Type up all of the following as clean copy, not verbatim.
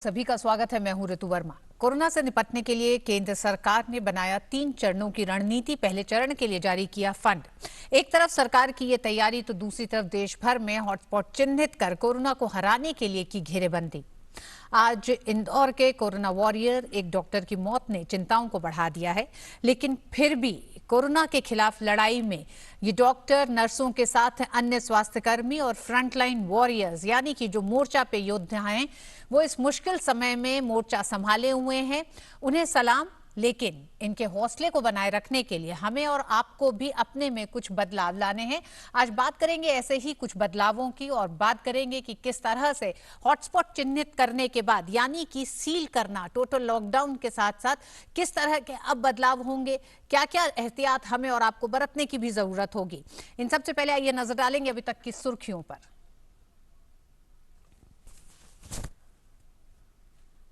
सभी का स्वागत है। मैं हूं ऋतु वर्मा। कोरोना से निपटने के लिए केंद्र सरकार ने बनाया 3 चरणों की रणनीति। पहले चरण के लिए जारी किया फंड। एक तरफ सरकार की ये तैयारी तो दूसरी तरफ देश भर में हॉटस्पॉट चिन्हित कर कोरोना को हराने के लिए की घेरेबंदी। आज इंदौर के कोरोना वॉरियर एक डॉक्टर की मौत ने चिंताओं को बढ़ा दिया है, लेकिन फिर भी कोरोना के खिलाफ लड़ाई में ये डॉक्टर, नर्सों के साथ अन्य स्वास्थ्यकर्मी और फ्रंटलाइन वॉरियर्स यानी कि जो मोर्चा पे योद्धा हैं, वो इस मुश्किल समय में मोर्चा संभाले हुए हैं। उन्हें सलाम। लेकिन इनके हौसले को बनाए रखने के लिए हमें और आपको भी अपने में कुछ बदलाव लाने हैं। आज बात करेंगे ऐसे ही कुछ बदलावों की, और बात करेंगे कि किस तरह से हॉटस्पॉट चिन्हित करने के बाद यानी कि सील करना, टोटल लॉकडाउन के साथ साथ किस तरह के अब बदलाव होंगे, क्या क्या एहतियात हमें और आपको बरतने की भी जरूरत होगी। इन सबसे पहले आइए नजर डालेंगे अभी तक की सुर्खियों पर।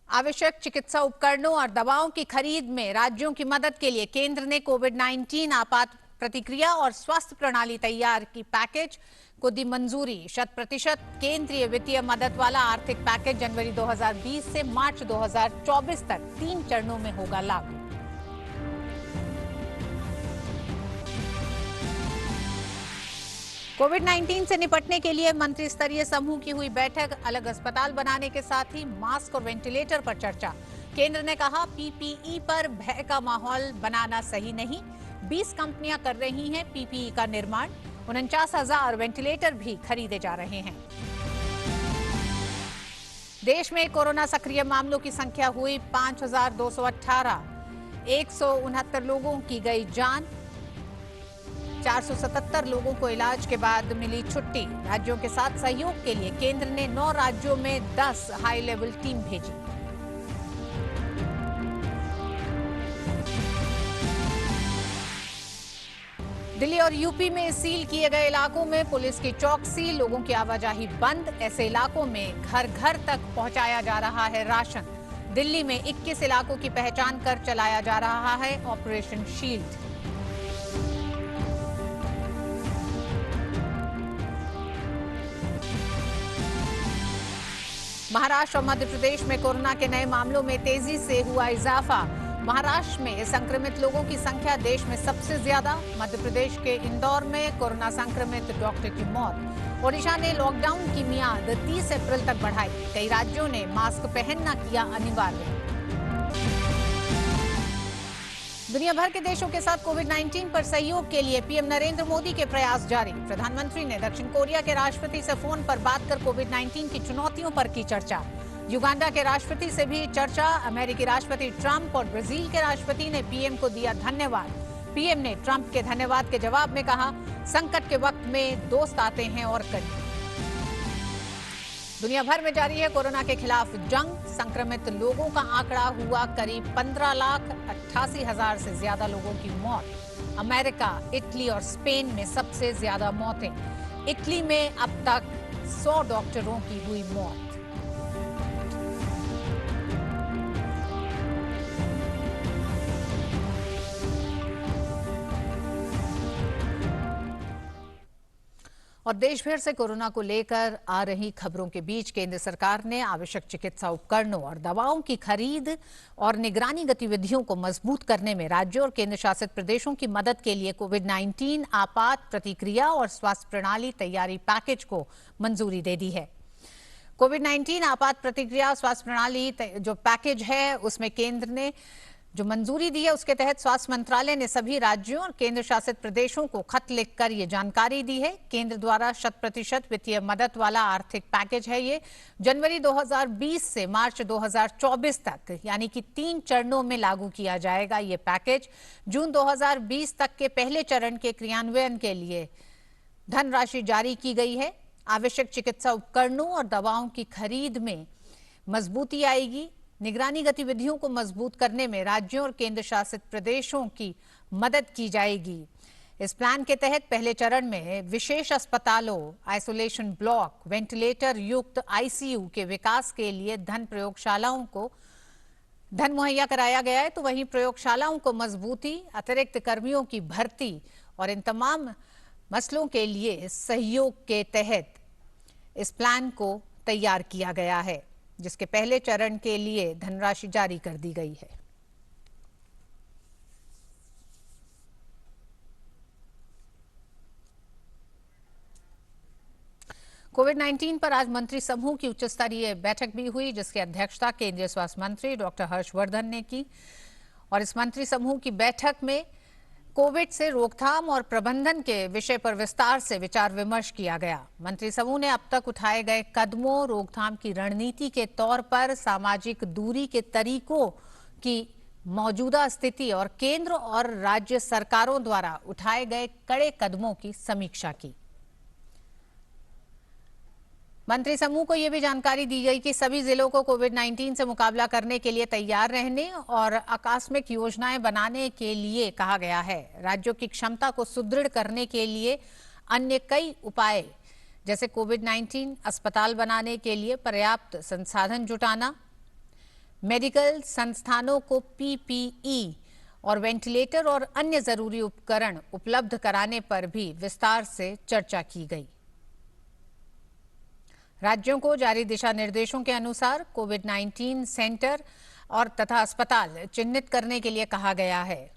आवश्यक चिकित्सा उपकरणों और दवाओं की खरीद में राज्यों की मदद के लिए केंद्र ने कोविड-19 आपात प्रतिक्रिया और स्वास्थ्य प्रणाली तैयार की पैकेज को दी मंजूरी। 100% केंद्रीय वित्तीय मदद वाला आर्थिक पैकेज जनवरी 2020 से मार्च 2024 तक 3 चरणों में होगा लागू। कोविड-19 से निपटने के लिए मंत्री स्तरीय समूह की हुई बैठक। अलग अस्पताल बनाने के साथ ही मास्क और वेंटिलेटर पर चर्चा। केंद्र ने कहा, पीपीई पर भय का माहौल बनाना सही नहीं। 20 कंपनियां कर रही हैं पीपीई का निर्माण। 49,000 वेंटिलेटर भी खरीदे जा रहे हैं। देश में कोरोना सक्रिय मामलों की संख्या हुई 5,218। 169 लोगों की गई जान। 477 लोगों को इलाज के बाद मिली छुट्टी। राज्यों के साथ सहयोग के लिए केंद्र ने 9 राज्यों में 10 हाई लेवल टीम भेजी। दिल्ली और यूपी में सील किए गए इलाकों में पुलिस की चौकसी, लोगों की आवाजाही बंद। ऐसे इलाकों में घर घर तक पहुंचाया जा रहा है राशन। दिल्ली में 21 इलाकों की पहचान कर चलाया जा रहा है ऑपरेशन शील्ड। महाराष्ट्र और मध्य प्रदेश में कोरोना के नए मामलों में तेजी से हुआ इजाफा। महाराष्ट्र में संक्रमित लोगों की संख्या देश में सबसे ज्यादा। मध्य प्रदेश के इंदौर में कोरोना संक्रमित डॉक्टर की मौत। ओडिशा ने लॉकडाउन की मियाद 30 अप्रैल तक बढ़ाई। कई राज्यों ने मास्क पहनना किया अनिवार्य। दुनिया भर के देशों के साथ कोविड-19 पर सहयोग के लिए पीएम नरेंद्र मोदी के प्रयास जारी। प्रधानमंत्री ने दक्षिण कोरिया के राष्ट्रपति से फोन पर बात कर कोविड-19 की चुनौतियों पर की चर्चा। युगांडा के राष्ट्रपति से भी चर्चा। अमेरिकी राष्ट्रपति ट्रंप और ब्राजील के राष्ट्रपति ने पीएम को दिया धन्यवाद। पीएम ने ट्रंप के धन्यवाद के जवाब में कहा, संकट के वक्त में दोस्त आते हैं और करीब। दुनिया भर में जारी है कोरोना के खिलाफ जंग। संक्रमित लोगों का आंकड़ा हुआ करीब 15,88,000 से ज्यादा लोगों की मौत। अमेरिका, इटली और स्पेन में सबसे ज्यादा मौतें। इटली में अब तक 100 डॉक्टरों की हुई मौत। और देश भर से कोरोना को लेकर आ रही खबरों के बीच केंद्र सरकार ने आवश्यक चिकित्सा उपकरणों और दवाओं की खरीद और निगरानी गतिविधियों को मजबूत करने में राज्यों और केंद्र शासित प्रदेशों की मदद के लिए कोविड-19 आपात प्रतिक्रिया और स्वास्थ्य प्रणाली तैयारी पैकेज को मंजूरी दे दी है। कोविड-19 आपात प्रतिक्रिया स्वास्थ्य प्रणाली जो पैकेज है, उसमें केंद्र ने जो मंजूरी दी है, उसके तहत स्वास्थ्य मंत्रालय ने सभी राज्यों और केंद्र शासित प्रदेशों को खत लिखकर ये जानकारी दी है। केंद्र द्वारा 100% वित्तीय मदद वाला आर्थिक पैकेज है ये। जनवरी 2020 से मार्च 2024 तक यानी कि 3 चरणों में लागू किया जाएगा ये पैकेज। जून 2020 तक के पहले चरण के क्रियान्वयन के लिए धनराशि जारी की गई है। आवश्यक चिकित्सा उपकरणों और दवाओं की खरीद में मजबूती आएगी। निगरानी गतिविधियों को मजबूत करने में राज्यों और केंद्र शासित प्रदेशों की मदद की जाएगी। इस प्लान के तहत पहले चरण में विशेष अस्पतालों, आइसोलेशन ब्लॉक, वेंटिलेटर युक्त आईसीयू के विकास के लिए प्रयोगशालाओं को धन मुहैया कराया गया है। तो वहीं प्रयोगशालाओं को मजबूती, अतिरिक्त कर्मियों की भर्ती और इन तमाम मसलों के लिए सहयोग के तहत इस प्लान को तैयार किया गया है। जिसके पहले चरण के लिए धनराशि जारी कर दी गई है। कोविड-19 पर आज मंत्री समूह की उच्च स्तरीय बैठक भी हुई, जिसकी अध्यक्षता केंद्रीय स्वास्थ्य मंत्री डॉक्टर हर्षवर्धन ने की। और इस मंत्री समूह की बैठक में कोविड से रोकथाम और प्रबंधन के विषय पर विस्तार से विचार विमर्श किया गया। मंत्री समूह ने अब तक उठाए गए कदमों, रोकथाम की रणनीति के तौर पर सामाजिक दूरी के तरीकों की मौजूदा स्थिति और केंद्र और राज्य सरकारों द्वारा उठाए गए कड़े कदमों की समीक्षा की। मंत्री समूह को यह भी जानकारी दी गई कि सभी जिलों को कोविड-19 से मुकाबला करने के लिए तैयार रहने और आकस्मिक योजनाएं बनाने के लिए कहा गया है। राज्यों की क्षमता को सुदृढ़ करने के लिए अन्य कई उपाय, जैसे कोविड-19 अस्पताल बनाने के लिए पर्याप्त संसाधन जुटाना, मेडिकल संस्थानों को पीपीई और वेंटिलेटर और अन्य जरूरी उपकरण उपलब्ध कराने पर भी विस्तार से चर्चा की गई। राज्यों को जारी दिशा निर्देशों के अनुसार कोविड-19 सेंटर और तथा अस्पताल चिन्हित करने के लिए कहा गया है।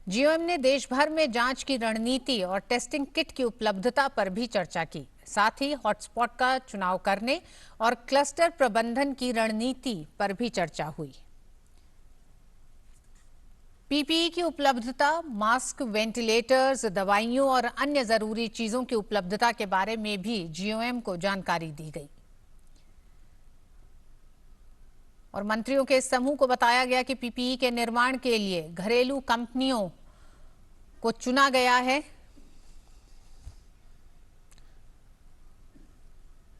जीओएम ने देश भर में जांच की रणनीति और टेस्टिंग किट की उपलब्धता पर भी चर्चा की। साथ ही हॉटस्पॉट का चुनाव करने और क्लस्टर प्रबंधन की रणनीति पर भी चर्चा हुई। पीपीई की उपलब्धता, मास्क, वेंटिलेटर्स, दवाइयों और अन्य जरूरी चीजों की उपलब्धता के बारे में भी जीओएम को जानकारी दी गई। और मंत्रियों के समूह को बताया गया कि पीपीई के निर्माण के लिए घरेलू कंपनियों को चुना गया है।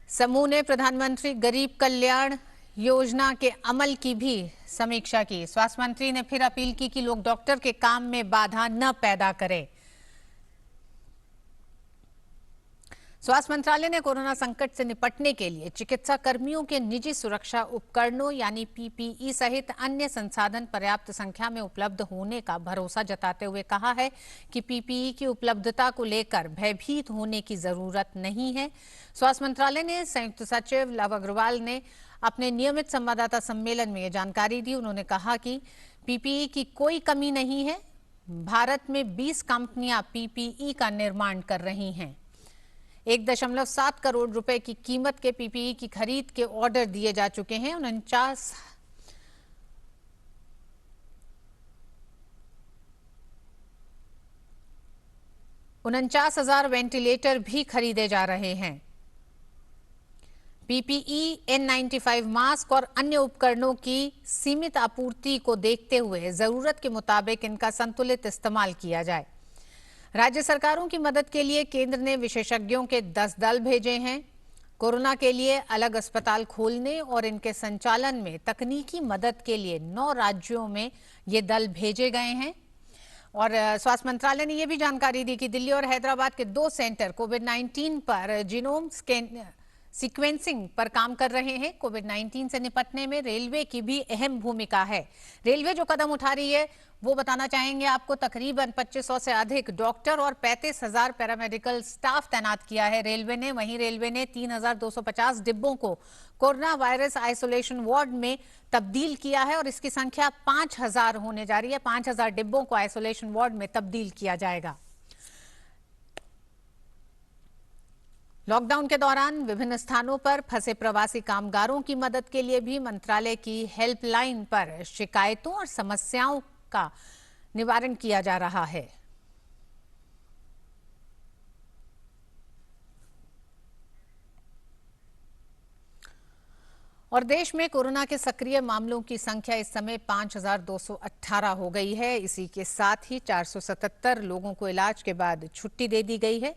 समूह ने प्रधानमंत्री गरीब कल्याण योजना के अमल की भी समीक्षा की। स्वास्थ्य मंत्री ने फिर अपील की कि लोग डॉक्टर के काम में बाधा न पैदा करें। स्वास्थ्य मंत्रालय ने कोरोना संकट से निपटने के लिए चिकित्सा कर्मियों के निजी सुरक्षा उपकरणों यानी पीपीई सहित अन्य संसाधन पर्याप्त संख्या में उपलब्ध होने का भरोसा जताते हुए कहा है कि पीपीई की उपलब्धता को लेकर भयभीत होने की जरूरत नहीं है। स्वास्थ्य मंत्रालय ने संयुक्त सचिव लव अग्रवाल ने अपने नियमित संवाददाता सम्मेलन में ये जानकारी दी। उन्होंने कहा कि पीपीई की कोई कमी नहीं है। भारत में 20 कंपनियां पीपीई का निर्माण कर रही हैं। 1.7 करोड़ रुपए की कीमत के पीपीई की खरीद के ऑर्डर दिए जा चुके हैं। 49,000 वेंटिलेटर भी खरीदे जा रहे हैं। पीपीई, N95 मास्क और अन्य उपकरणों की सीमित आपूर्ति को देखते हुए जरूरत के मुताबिक इनका संतुलित इस्तेमाल किया जाए। राज्य सरकारों की मदद के लिए केंद्र ने विशेषज्ञों के 10 दल भेजे हैं। कोरोना के लिए अलग अस्पताल खोलने और इनके संचालन में तकनीकी मदद के लिए 9 राज्यों में ये दल भेजे गए हैं। और स्वास्थ्य मंत्रालय ने यह भी जानकारी दी कि दिल्ली और हैदराबाद के 2 सेंटर कोविड-19 पर जीनोम सीक्वेंसिंग पर काम कर रहे हैं। कोविड-19 से निपटने में रेलवे की भी अहम भूमिका है। रेलवे जो कदम उठा रही है वो बताना चाहेंगे आपको। तकरीबन 2500 से अधिक डॉक्टर और 35,000 पैरामेडिकल स्टाफ तैनात किया है रेलवे ने। वहीं रेलवे ने 3,250 डिब्बों को कोरोना वायरस आइसोलेशन वार्ड में तब्दील किया है और इसकी संख्या 5,000 होने जा रही है। 5,000 डिब्बों को आइसोलेशन वार्ड में तब्दील किया जाएगा। लॉकडाउन के दौरान विभिन्न स्थानों पर फंसे प्रवासी कामगारों की मदद के लिए भी मंत्रालय की हेल्पलाइन पर शिकायतों और समस्याओं का निवारण किया जा रहा है। और देश में कोरोना के सक्रिय मामलों की संख्या इस समय 5,218 हो गई है। इसी के साथ ही 477 लोगों को इलाज के बाद छुट्टी दे दी गई है।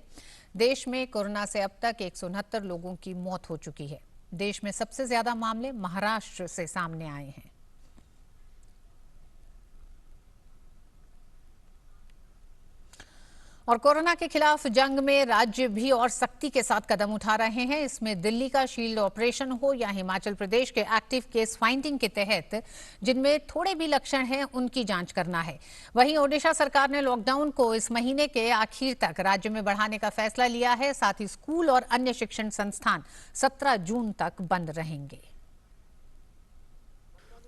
देश में कोरोना से अब तक 169 लोगों की मौत हो चुकी है। देश में सबसे ज्यादा मामले महाराष्ट्र से सामने आए हैं। और कोरोना के खिलाफ जंग में राज्य भी और सख्ती के साथ कदम उठा रहे हैं। इसमें दिल्ली का शील्ड ऑपरेशन हो या हिमाचल प्रदेश के एक्टिव केस फाइंडिंग के तहत जिनमें थोड़े भी लक्षण हैं उनकी जांच करना है। वहीं ओडिशा सरकार ने लॉकडाउन को इस महीने के आखिर तक राज्य में बढ़ाने का फैसला लिया है। साथ ही स्कूल और अन्य शिक्षण संस्थान 17 जून तक बंद रहेंगे।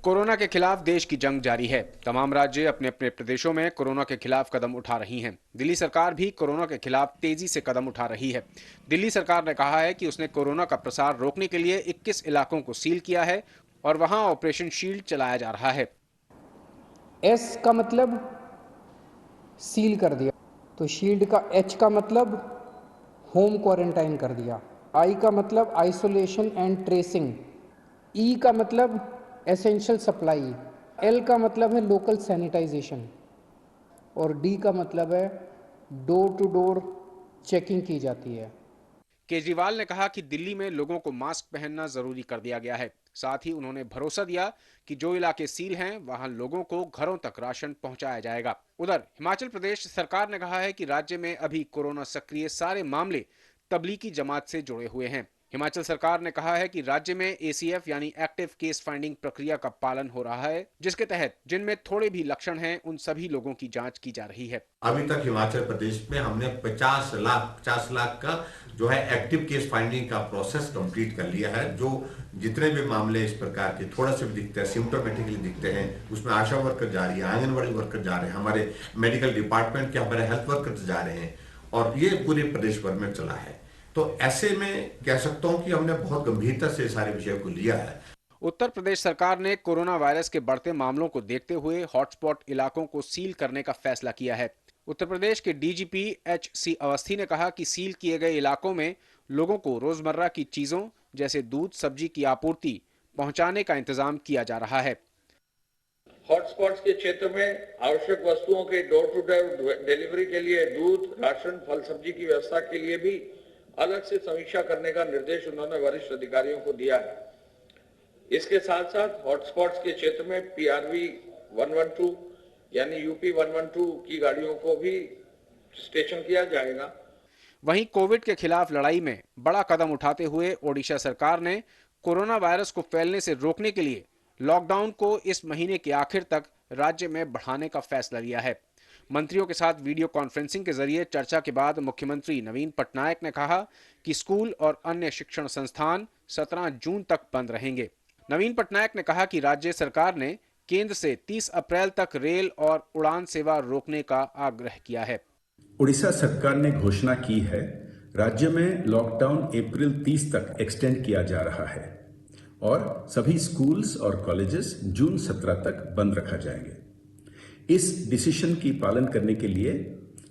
कोरोना के खिलाफ देश की जंग जारी है। तमाम राज्य अपने अपने प्रदेशों में कोरोना के खिलाफ कदम उठा रही हैं। दिल्ली सरकार भी कोरोना के खिलाफ तेजी से कदम उठा रही है। दिल्ली सरकार ने कहा है कि उसने कोरोना का प्रसार रोकने के लिए 21 इलाकों को सील किया है और वहां ऑपरेशन शील्ड चलाया जा रहा है। एस का मतलब सील कर दिया, तो शील्ड का एच का मतलब होम क्वारंटाइन कर दिया, आई का मतलब आइसोलेशन एंड ट्रेसिंग, ई का मतलब एसेंशियल सप्लाई, एल का मतलब है लोकल सैनिटाइजेशन और डी का मतलब है डोर टू डोर चेकिंग की जाती है। केजरीवाल ने कहा कि दिल्ली में लोगों को मास्क पहनना जरूरी कर दिया गया है। साथ ही उन्होंने भरोसा दिया कि जो इलाके सील हैं वहां लोगों को घरों तक राशन पहुंचाया जाएगा। उधर हिमाचल प्रदेश सरकार ने कहा है कि राज्य में अभी कोरोना सक्रिय सारे मामले तबलीगी जमात से जुड़े हुए हैं। हिमाचल सरकार ने कहा है कि राज्य में ACF यानी एक्टिव केस फाइंडिंग प्रक्रिया का पालन हो रहा है, जिसके तहत जिनमें थोड़े भी लक्षण हैं उन सभी लोगों की जांच की जा रही है। अभी तक हिमाचल प्रदेश में हमने 50 लाख का जो है एक्टिव केस फाइंडिंग का प्रोसेस कंप्लीट कर लिया है। जो जितने भी मामले इस प्रकार के थोड़ा से भी दिखते हैं, सिम्टोमेटिकली दिखते हैं, उसमें आशा वर्कर जा रही है, आंगनबाड़ी वर्कर जा रहे हैं, हमारे मेडिकल डिपार्टमेंट के हमारे हेल्थ वर्कर्स जा रहे हैं और ये पूरे प्रदेश भर में चला है। तो ऐसे में कह सकता हूं कि हमने बहुत गंभीरता से सारे विषय को लिया है। उत्तर प्रदेश सरकार ने कोरोना वायरस के बढ़ते मामलों को देखते हुए हॉटस्पॉट इलाकों को सील करने का फैसला किया है। उत्तर प्रदेश के DGP HC अवस्थी ने कहा कि सील किए गए इलाकों में लोगों को रोजमर्रा की चीजों जैसे दूध, सब्जी की आपूर्ति पहुंचाने का इंतजाम किया जा रहा है। हॉटस्पॉट्स के क्षेत्र में आवश्यक वस्तुओं के डोर टू डोर डिलीवरी के लिए दूध, राशन, फल सब्जी की व्यवस्था के लिए भी अलग से समीक्षा करने का निर्देश उन्होंने वरिष्ठ अधिकारियों को दिया है। इसके साथ साथ हॉटस्पॉट्स के क्षेत्र में PRV 112 यानी UP 112 की गाड़ियों को भी स्टेशन किया जाएगा। वहीं कोविड के खिलाफ लड़ाई में बड़ा कदम उठाते हुए ओडिशा सरकार ने कोरोना वायरस को फैलने से रोकने के लिए लॉकडाउन को इस महीने के आखिर तक राज्य में बढ़ाने का फैसला लिया है। मंत्रियों के साथ वीडियो कॉन्फ्रेंसिंग के जरिए चर्चा के बाद मुख्यमंत्री नवीन पटनायक ने कहा कि स्कूल और अन्य शिक्षण संस्थान 17 जून तक बंद रहेंगे। नवीन पटनायक ने कहा कि राज्य सरकार ने केंद्र से 30 अप्रैल तक रेल और उड़ान सेवा रोकने का आग्रह किया है। उड़ीसा सरकार ने घोषणा की है राज्य में लॉकडाउन अप्रैल 30 तक एक्सटेंड किया जा रहा है और सभी स्कूल्स और कॉलेजेस जून 17 तक बंद रखा जाएंगे। इस डिसीजन की पालन करने के लिए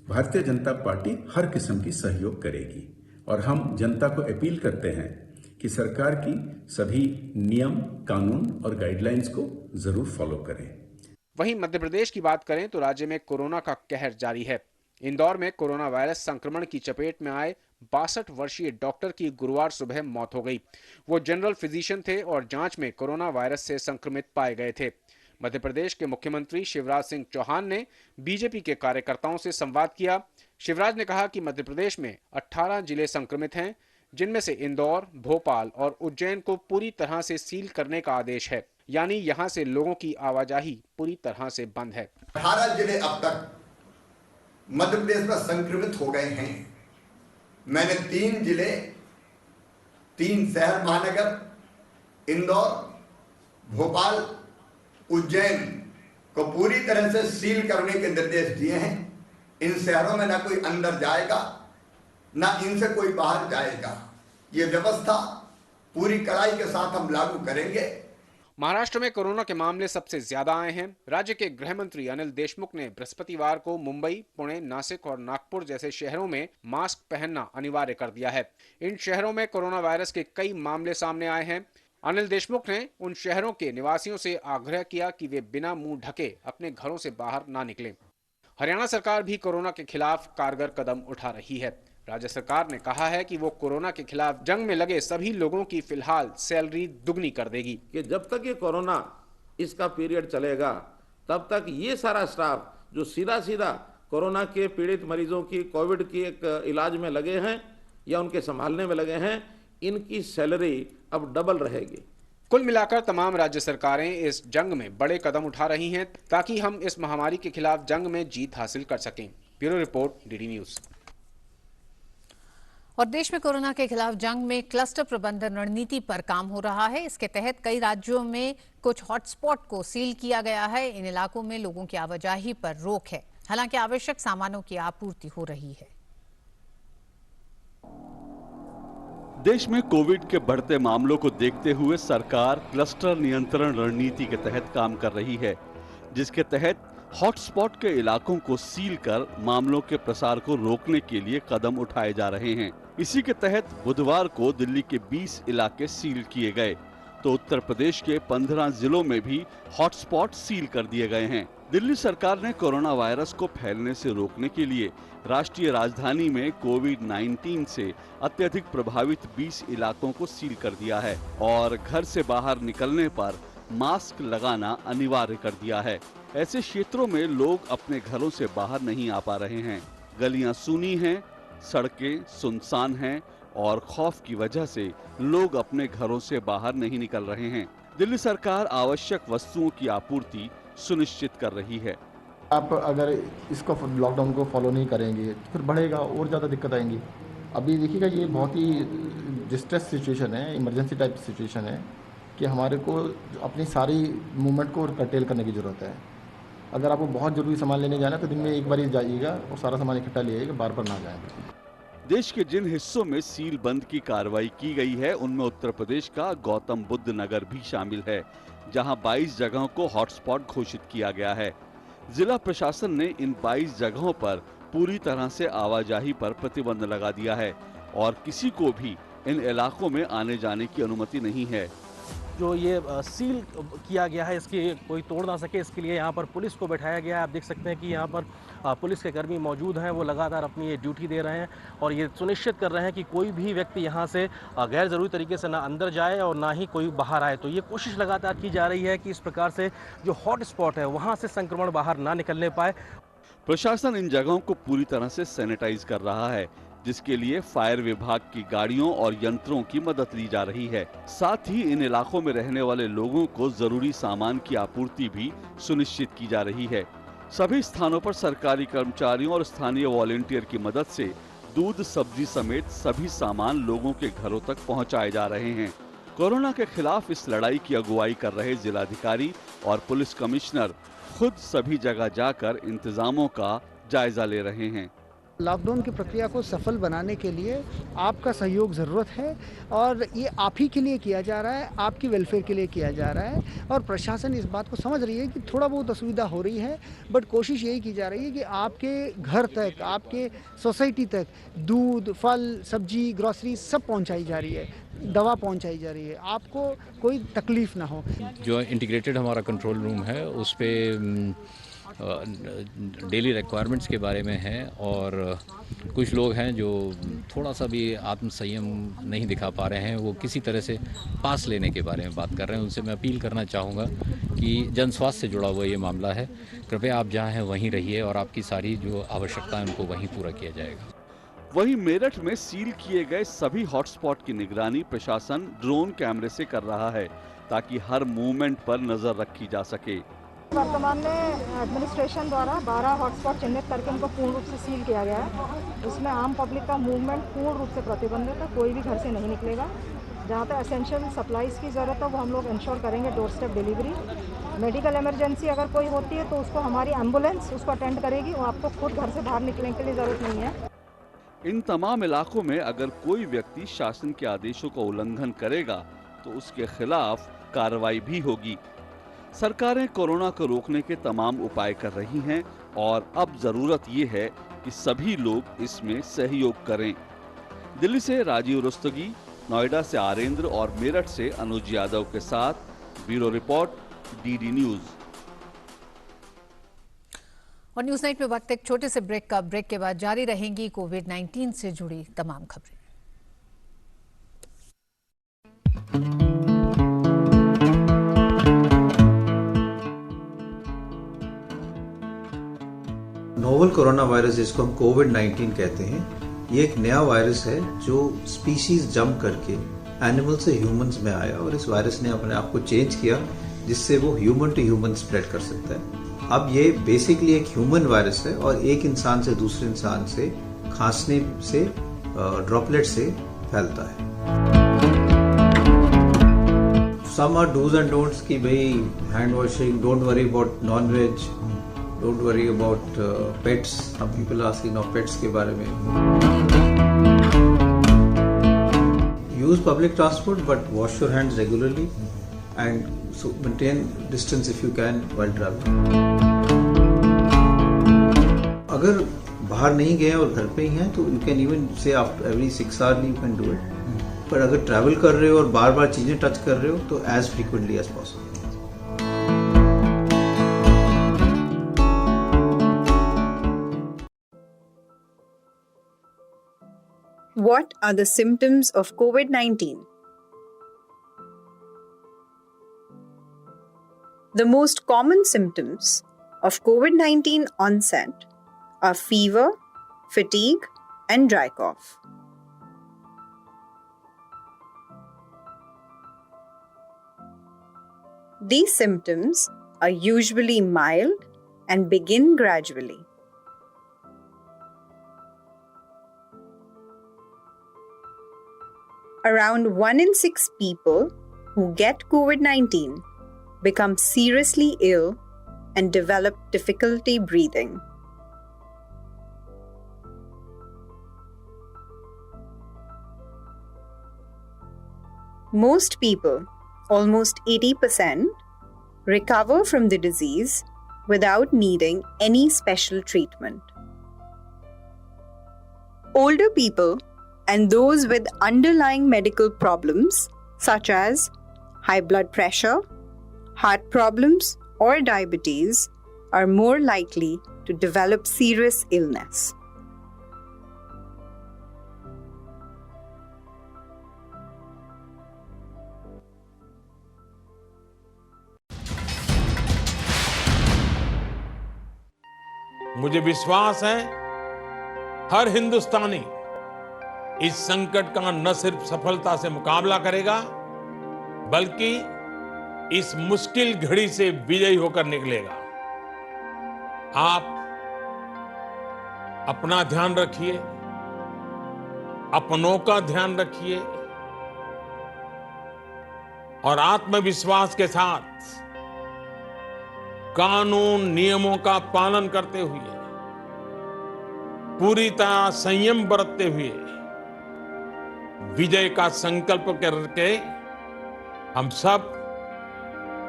भारतीय जनता पार्टी हर किस्म की सहयोग करेगी और हम जनता को अपील करते हैं कि सरकार की सभी नियम, कानून और गाइडलाइंस को जरूर फॉलो करें। वहीं मध्य प्रदेश की बात करें तो राज्य में कोरोना का कहर जारी है। इंदौर में कोरोना वायरस संक्रमण की चपेट में आए 62 वर्षीय डॉक्टर की गुरुवार सुबह मौत हो गई। वो जनरल फिजिशियन थे और जांच में कोरोना वायरस से संक्रमित पाए गए थे। मध्य प्रदेश के मुख्यमंत्री शिवराज सिंह चौहान ने बीजेपी के कार्यकर्ताओं से संवाद किया। शिवराज ने कहा कि मध्य प्रदेश में 18 जिले संक्रमित हैं, जिनमें से इंदौर, भोपाल और उज्जैन को पूरी तरह से सील करने का आदेश है, यानी यहां से लोगों की आवाजाही पूरी तरह से बंद है। 18 जिले अब तक मध्य प्रदेश में संक्रमित हो गए हैं। मैंने 3 जिले, 3 शहर महानगर, इंदौर, भोपाल, उज्जैन को पूरी तरह से सील करने के निर्देश दिए हैं। इन शहरों में ना कोई अंदर जाएगा, ना इनसे कोई बाहर जाएगा। ये व्यवस्था पूरी कड़ाई के साथ हम लागू करेंगे। महाराष्ट्र में कोरोना के मामले सबसे ज्यादा आए हैं। राज्य के गृह मंत्री अनिल देशमुख ने बृहस्पतिवार को मुंबई, पुणे, नासिक और नागपुर जैसे शहरों में मास्क पहनना अनिवार्य कर दिया है। इन शहरों में कोरोना वायरस के कई मामले सामने आए हैं। अनिल देशमुख ने उन शहरों के निवासियों से आग्रह किया कि वे बिना मुंह ढके अपने घरों से बाहर ना निकलें। हरियाणा सरकार भी कोरोना के खिलाफ कारगर कदम उठा रही है। राज्य सरकार ने कहा है कि वो कोरोना के खिलाफ जंग में लगे सभी लोगों की फिलहाल सैलरी दुगनी कर देगी। कि जब तक ये कोरोना इसका पीरियड चलेगा तब तक ये सारा स्टाफ जो सीधा कोरोना के पीड़ित मरीजों की कोविड की एक इलाज में लगे हैं या उनके संभालने में लगे हैं, इनकी सैलरी अब डबल रहेगी। कुल मिलाकर तमाम राज्य सरकारें इस जंग में बड़े कदम उठा रही हैं ताकि हम इस महामारी के खिलाफ जंग में जीत हासिल कर सकें। Bureau report, DD news. और देश में कोरोना के खिलाफ जंग में क्लस्टर प्रबंधन रणनीति पर काम हो रहा है। इसके तहत कई राज्यों में कुछ हॉटस्पॉट को सील किया गया है। इन इलाकों में लोगों की आवाजाही पर रोक है, हालांकि आवश्यक सामानों की आपूर्ति हो रही है। देश में कोविड के बढ़ते मामलों को देखते हुए सरकार क्लस्टर नियंत्रण रणनीति के तहत काम कर रही है, जिसके तहत हॉटस्पॉट के इलाकों को सील कर मामलों के प्रसार को रोकने के लिए कदम उठाए जा रहे हैं। इसी के तहत बुधवार को दिल्ली के 20 इलाके सील किए गए, तो उत्तर प्रदेश के 15 जिलों में भी हॉटस्पॉट सील कर दिए गए हैं। दिल्ली सरकार ने कोरोना वायरस को फैलने से रोकने के लिए राष्ट्रीय राजधानी में कोविड-19 से अत्यधिक प्रभावित 20 इलाकों को सील कर दिया है और घर से बाहर निकलने पर मास्क लगाना अनिवार्य कर दिया है। ऐसे क्षेत्रों में लोग अपने घरों से बाहर नहीं आ पा रहे हैं। गलियां सूनी हैं, सड़कें सुनसान हैं और खौफ की वजह से लोग अपने घरों से बाहर नहीं निकल रहे हैं। दिल्ली सरकार आवश्यक वस्तुओं की आपूर्ति सुनिश्चित कर रही है। आप अगर इसको लॉकडाउन को फॉलो नहीं करेंगे तो फिर बढ़ेगा और ज़्यादा दिक्कत आएंगी। अभी देखिएगा, ये बहुत ही डिस्ट्रेस सिचुएशन है, इमरजेंसी टाइप सिचुएशन है कि हमारे को अपनी सारी मूवमेंट को कर्टेल करने की ज़रूरत है। अगर आपको बहुत ज़रूरी सामान लेने जाना है तो दिन में एक बार ही जाइएगा और सारा सामान इकट्ठा ले आइएगा, बार बार ना जाएंगे। देश के जिन हिस्सों में सील बंद की कार्रवाई की गई है उनमें उत्तर प्रदेश का गौतम बुद्ध नगर भी शामिल है, जहां 22 जगहों को हॉटस्पॉट घोषित किया गया है। जिला प्रशासन ने इन 22 जगहों पर पूरी तरह से आवाजाही पर प्रतिबंध लगा दिया है और किसी को भी इन इलाकों में आने जाने की अनुमति नहीं है। जो ये सील किया गया है इसकी कोई तोड़ ना सके, इसके लिए यहाँ पर पुलिस को बैठाया गया है। आप देख सकते हैं कि यहाँ पर पुलिस के कर्मी मौजूद हैं, वो लगातार अपनी ये ड्यूटी दे रहे हैं और ये सुनिश्चित कर रहे हैं कि कोई भी व्यक्ति यहाँ से गैर ज़रूरी तरीके से ना अंदर जाए और ना ही कोई बाहर आए। तो ये कोशिश लगातार की जा रही है कि इस प्रकार से जो हॉट स्पॉट है वहाँ से संक्रमण बाहर ना निकलने पाए। प्रशासन इन जगहों को पूरी तरह से सैनिटाइज कर रहा है, जिसके लिए फायर विभाग की गाड़ियों और यंत्रों की मदद ली जा रही है। साथ ही इन इलाकों में रहने वाले लोगों को जरूरी सामान की आपूर्ति भी सुनिश्चित की जा रही है। सभी स्थानों पर सरकारी कर्मचारियों और स्थानीय वॉलेंटियर की मदद से दूध, सब्जी समेत सभी सामान लोगों के घरों तक पहुंचाए जा रहे हैं। कोरोना के खिलाफ इस लड़ाई की अगुवाई कर रहे जिलाधिकारी और पुलिस कमिश्नर खुद सभी जगह जाकर इंतजामों का जायजा ले रहे हैं। लॉकडाउन की प्रक्रिया को सफल बनाने के लिए आपका सहयोग ज़रूरत है और ये आप ही के लिए किया जा रहा है, आपकी वेलफेयर के लिए किया जा रहा है और प्रशासन इस बात को समझ रही है कि थोड़ा बहुत असुविधा हो रही है, बट कोशिश यही की जा रही है कि आपके घर तक, आपके सोसाइटी तक दूध, फल, सब्जी, ग्रॉसरी सब पहुंचाई जा रही है, दवा पहुंचाई जा रही है, आपको कोई तकलीफ ना हो। जो इंटीग्रेटेड हमारा कंट्रोल रूम है उस पे डेली रिक्वायरमेंट्स के बारे में है और कुछ लोग हैं जो थोड़ा सा भी आत्म संयम नहीं दिखा पा रहे हैं, वो किसी तरह से पास लेने के बारे में बात कर रहे हैं। उनसे मैं अपील करना चाहूँगा कि जन स्वास्थ्य से जुड़ा हुआ ये मामला है, कृपया आप जहाँ हैं वहीं रहिए और आपकी सारी जो आवश्यकता है उनको वहीं पूरा किया जाएगा। वहीं मेरठ में सील किए गए सभी हॉटस्पॉट की निगरानी प्रशासन ड्रोन कैमरे से कर रहा है ताकि हर मूवमेंट पर नजर रखी जा सके। वर्तमान में एडमिनिस्ट्रेशन द्वारा 12 हॉटस्पॉट चिन्हित करके उनको पूर्ण रूप से सील किया गया है। उसमें आम पब्लिक का मूवमेंट पूर्ण रूप से प्रतिबंधित है, कोई भी घर से नहीं निकलेगा। जहाँ तक एसेंशियल सप्लाईज़ की ज़रूरत है वो हम लोग इंश्योर करेंगे, door step delivery. Medical emergency अगर कोई होती है तो उसको हमारी एम्बुलेंस उसको अटेंड करेगी, वो आपको खुद घर से बाहर निकलने के लिए ज़रूरत नहीं है। इन तमाम इलाकों में अगर कोई व्यक्ति शासन के आदेशों का उल्लंघन करेगा तो उसके खिलाफ कार्रवाई भी होगी। सरकारें कोरोना को रोकने के तमाम उपाय कर रही हैं और अब जरूरत ये है कि सभी लोग इसमें सहयोग करें। दिल्ली से राजीव रुस्तगी, नोएडा से आरेंद्र और मेरठ से अनुज यादव के साथ ब्यूरो रिपोर्ट, डीडी न्यूज। और न्यूज नाइट में वक्त एक छोटे से ब्रेक का। ब्रेक के बाद जारी रहेंगी कोविड-19 से जुड़ी तमाम खबरें। नोवल कोरोना वायरस, जिसको हम कोविड-19 कहते हैं, ये एक नया वायरस है जो स्पीशीज जंप करके एनिमल से ह्यूमंस में आया और इस वायरस ने अपने आप को चेंज किया जिससे वो ह्यूमन टू ह्यूमन स्प्रेड कर सकता है। अब ये बेसिकली एक ह्यूमन वायरस है और एक इंसान से दूसरे इंसान से खांसने से ड्रॉपलेट से फैलता है। Some are do's and don'ts कि भाई hand washing, don't worry about non veg, don't worry about pets. Some people asking of pets के बारे में। Use public transport but wash your hands regularly and so maintain distance if you can while traveling. अगर बाहर नहीं गए और घर पे ही हैं तो you can even say after every 6 hours you can do it. पर अगर ट्रैवल कर रहे हो और बार बार चीजें टच कर रहे हो तो as frequently as possible. What are the symptoms of COVID-19? The most common symptoms of COVID-19 onset are fever, fatigue, and dry cough. These symptoms are usually mild and begin gradually. Around 1 in 6 people who get COVID-19 become seriously ill and develop difficulty breathing. Most people, almost 80%, recover from the disease without needing any special treatment. Older people and those with underlying medical problems such as high blood pressure, heart problems, or diabetes are more likely to develop serious illness. मुझे विश्वास है हर हिंदुस्तानी इस संकट का न सिर्फ सफलता से मुकाबला करेगा बल्कि इस मुश्किल घड़ी से विजयी होकर निकलेगा। आप अपना ध्यान रखिए, अपनों का ध्यान रखिए और आत्मविश्वास के साथ कानून नियमों का पालन करते हुए, पूरी तरह संयम बरतते हुए विजय का संकल्प करके हम सब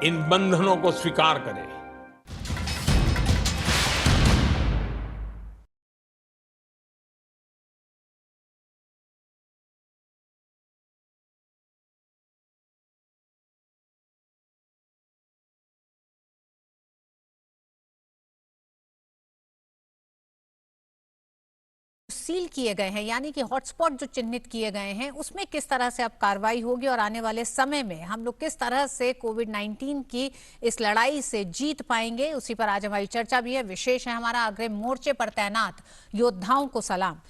इन बंधनों को स्वीकार करें। सील किए गए हैं यानी कि हॉटस्पॉट जो चिन्हित किए गए हैं उसमें किस तरह से अब कार्रवाई होगी और आने वाले समय में हम लोग किस तरह से कोविड-19 की इस लड़ाई से जीत पाएंगे, उसी पर आज हमारी चर्चा भी है। विशेष है हमारा अग्रिम मोर्चे पर तैनात योद्धाओं को सलाम।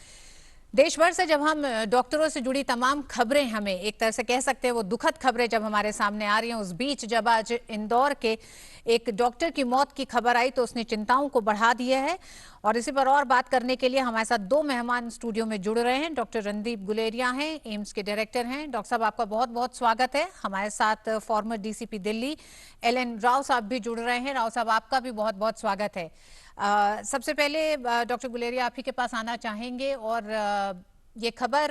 देश भर से जब हम डॉक्टरों से जुड़ी तमाम खबरें, हमें एक तरह से कह सकते हैं वो दुखद खबरें जब हमारे सामने आ रही हैं, उस बीच जब आज इंदौर के एक डॉक्टर की मौत की खबर आई तो उसने चिंताओं को बढ़ा दिया है। और इसी पर और बात करने के लिए हमारे साथ दो मेहमान स्टूडियो में जुड़ रहे हैं। डॉक्टर रणदीप गुलेरिया हैं, एम्स के डायरेक्टर हैं। डॉक्टर साहब आपका बहुत बहुत स्वागत है। हमारे साथ farmer DCP Delhi LN Rao साहब भी जुड़ रहे हैं। राव साहब आपका भी बहुत बहुत स्वागत है। सबसे पहले डॉक्टर गुलेरिया आप ही के पास आना चाहेंगे और ये खबर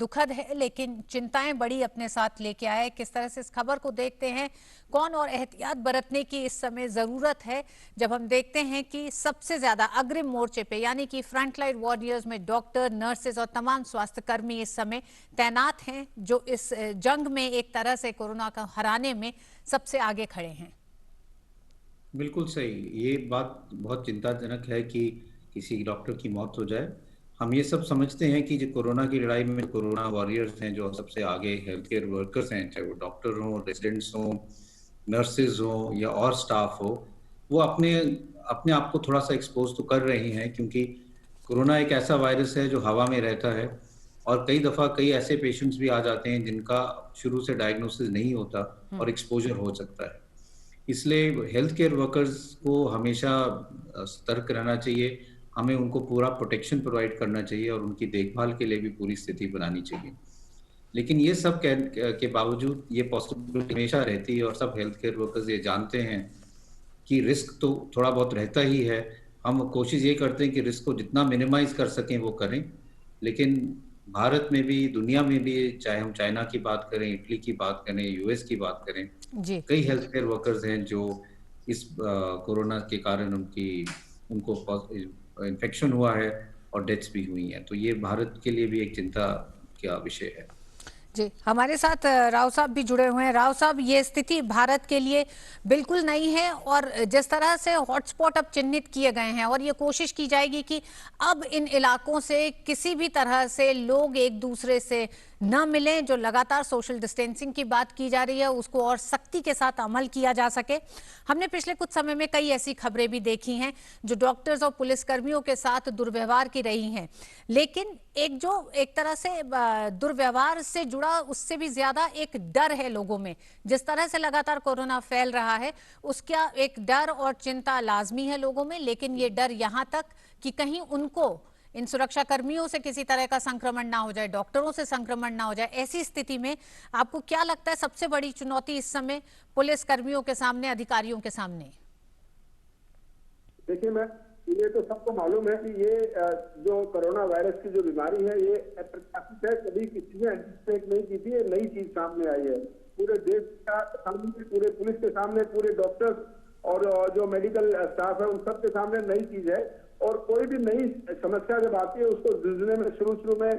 दुखद है लेकिन चिंताएं बड़ी अपने साथ लेके आए। किस तरह से इस खबर को देखते हैं, कौन और एहतियात बरतने की इस समय जरूरत है जब हम देखते हैं कि सबसे ज्यादा अग्रिम मोर्चे पे यानी कि फ्रंटलाइन वॉरियर्स में डॉक्टर, नर्सेज और तमाम स्वास्थ्य कर्मी इस समय तैनात हैं जो इस जंग में एक तरह से कोरोना का हराने में सबसे आगे खड़े हैं। बिल्कुल सही, ये बात बहुत चिंताजनक है कि किसी डॉक्टर की मौत हो जाए। हम ये सब समझते हैं कि जो कोरोना की लड़ाई में कोरोना वॉरियर्स हैं, जो सबसे आगे हेल्थ केयर वर्कर्स हैं, चाहे वो डॉक्टर हों, रेजिडेंट्स हों, नर्सेज हों या और स्टाफ हो, वो अपने आप को थोड़ा सा एक्सपोज तो कर रही हैं, क्योंकि कोरोना एक ऐसा वायरस है जो हवा में रहता है और कई दफ़ा कई ऐसे पेशेंट्स भी आ जाते हैं जिनका शुरू से डायग्नोसिस नहीं होता और एक्सपोजर हो सकता है। इसलिए हेल्थ केयर वर्कर्स को हमेशा सतर्क रहना चाहिए, हमें उनको पूरा प्रोटेक्शन प्रोवाइड करना चाहिए और उनकी देखभाल के लिए भी पूरी स्थिति बनानी चाहिए। लेकिन ये सब के बावजूद ये पॉसिबिलिटी हमेशा रहती है और सब हेल्थ केयर वर्कर्स ये जानते हैं कि रिस्क तो थोड़ा बहुत रहता ही है। हम कोशिश ये करते हैं कि रिस्क को जितना मिनिमाइज कर सकें वो करें, लेकिन भारत में भी, दुनिया में भी, चाहे हम चाइना की बात करें, इटली की बात करें, यूएस की बात करें, कई हेल्थ केयर वर्कर्स हैं जो इस कोरोना के कारण उनको इन्फेक्शन हुआ है और डेथ्स भी हुई हैं। तो ये भारत के लिए भी एक चिंता का विषय है। जी, हमारे साथ राव साहब भी जुड़े हुए हैं। राव साहब, ये स्थिति भारत के लिए बिल्कुल नई है और जिस तरह से हॉटस्पॉट अब चिन्हित किए गए हैं और ये कोशिश की जाएगी कि अब इन इलाकों से किसी भी तरह से लोग एक दूसरे से न मिलें, जो लगातार सोशल डिस्टेंसिंग की बात की जा रही है उसको और सख्ती के साथ अमल किया जा सके। हमने पिछले कुछ समय में कई ऐसी खबरें भी देखी हैं जो डॉक्टर्स और पुलिसकर्मियों के साथ दुर्व्यवहार की रही हैं, लेकिन एक तरह से दुर्व्यवहार से जुड़ा उससे भी ज्यादा एक डर है लोगों में। जिस तरह से लगातार कोरोना फैल रहा है उसका एक डर और चिंता लाजमी है लोगों में, लेकिन ये डर यहाँ तक कि कहीं उनको इन सुरक्षा कर्मियों से किसी तरह का संक्रमण ना हो जाए, डॉक्टरों से संक्रमण ना हो जाए। ऐसी स्थिति में आपको क्या लगता है सबसे बड़ी चुनौती इस समय पुलिस कर्मियों के सामने, अधिकारियों के सामने? देखिए, ये तो सबको मालूम है कि ये जो कोरोना वायरस की जो बीमारी है ये अप्रत्याशित है, कभी किसी ने एंटिसिपेट नहीं की थी, ये नई चीज सामने आई है। पूरे देश का सामने, पूरे पुलिस के सामने, पूरे डॉक्टर्स और जो मेडिकल स्टाफ है उन सब के सामने नई चीज है। और कोई भी नई समस्या जब आती है उसको जूझने में शुरू में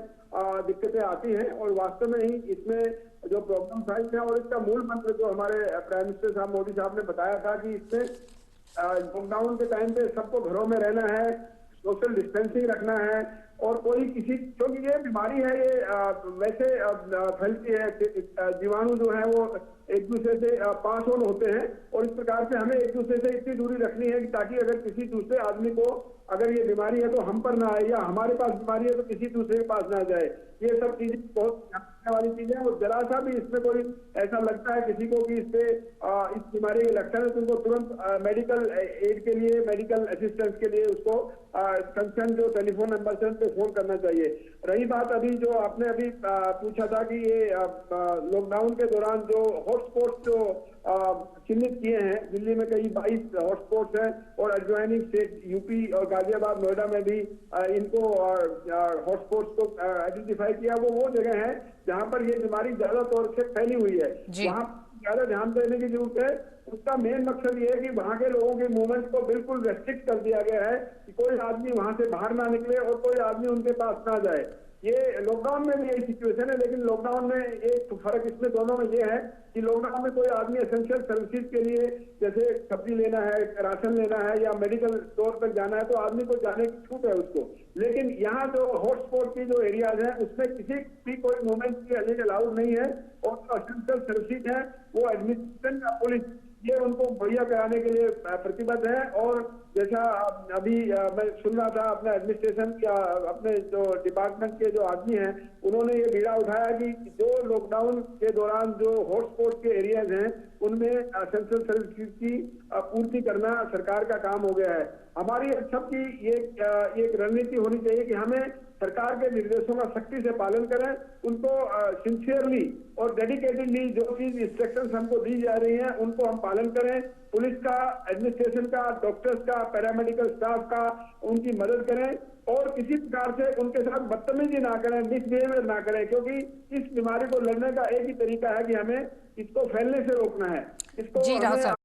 दिक्कतें आती हैं और वास्तव में ही इसमें जो प्रॉब्लम्स आई है और इसका मूल मंत्र जो हमारे प्राइम मिनिस्टर साहब मोदी साहब ने बताया था कि इसमें लॉकडाउन के टाइम पे सबको घरों में रहना है, सोशल डिस्टेंसिंग रखना है और कोई किसी, क्योंकि ये बीमारी है ये वैसे फैलती है, जीवाणु जो है वो एक दूसरे से पास ऑन होते हैं और इस प्रकार से हमें एक दूसरे से इतनी दूरी रखनी है कि ताकि अगर किसी दूसरे आदमी को अगर ये बीमारी है तो हम पर ना आए, या हमारे पास बीमारी है तो किसी दूसरे के पास ना जाए। ये सब चीजें बहुत ध्यान वाली चीजें हैं और जरा सा भी इसमें कोई ऐसा लगता है किसी को कि इससे इस बीमारी के लक्षण है तो उनको तुरंत मेडिकल एड के लिए, मेडिकल असिस्टेंस के लिए उसको कंसर्न जो टेलीफोन नंबर से उन पे फोन करना चाहिए। रही बात अभी जो आपने अभी पूछा था कि ये लॉकडाउन के दौरान जो हॉटस्पॉट जो चिन्हित किए हैं, दिल्ली में कई 22 हॉटस्पॉट्स हैं और एडजॉइनिंग स्टेट यूपी और गाजियाबाद, नोएडा में भी इनको हॉटस्पॉट्स को आइडेंटिफाई किया। वो जगह है जहां पर ये बीमारी ज्यादा तौर से फैली हुई है, वहां ज्यादा ध्यान देने की जरूरत है। उसका मेन मकसद ये है कि वहां के लोगों के मूवमेंट को बिल्कुल रेस्ट्रिक्ट कर दिया गया है कि कोई आदमी वहां से बाहर ना निकले और कोई आदमी उनके पास ना जाए। ये लॉकडाउन में भी यही सिचुएशन है, लेकिन लॉकडाउन में एक फर्क इसमें दोनों में ये है कि लॉकडाउन में कोई आदमी एसेंशियल सर्विसेज के लिए जैसे सब्जी लेना है, राशन लेना है या मेडिकल स्टोर पर जाना है तो आदमी को जाने की छूट है उसको। लेकिन यहाँ जो हॉटस्पॉट की जो एरियाज है उसमें किसी भी कोई मूवमेंट की अलाउड नहीं है और जो एसेंशियल सर्विसेज है वो एडमिनिस्ट्रेशन या पुलिस ये उनको मुहैया कराने के लिए प्रतिबद्ध है। और जैसा अभी मैं सुन रहा था अपने एडमिनिस्ट्रेशन या अपने जो डिपार्टमेंट के जो आदमी हैं उन्होंने ये बीड़ा उठाया कि जो लॉकडाउन के दौरान जो हॉटस्पॉट के एरियाज हैं उनमें एसेंशियल सर्विसेज की पूर्ति करना सरकार का काम हो गया है। हमारी सबकी ये एक रणनीति होनी चाहिए कि हमें सरकार के निर्देशों का सख्ती से पालन करें, उनको सिंसियरली और डेडिकेटेडली जो चीज इंस्ट्रक्शंस हमको दी जा रही हैं उनको हम पालन करें। पुलिस का, एडमिनिस्ट्रेशन का, डॉक्टर्स का, पैरामेडिकल स्टाफ का उनकी मदद करें और किसी प्रकार से उनके साथ बदतमीजी ना करें, मिसबिहेवियर ना करें, क्योंकि इस बीमारी को लड़ने का एक ही तरीका है कि हमें इसको फैलने से रोकना है। इसको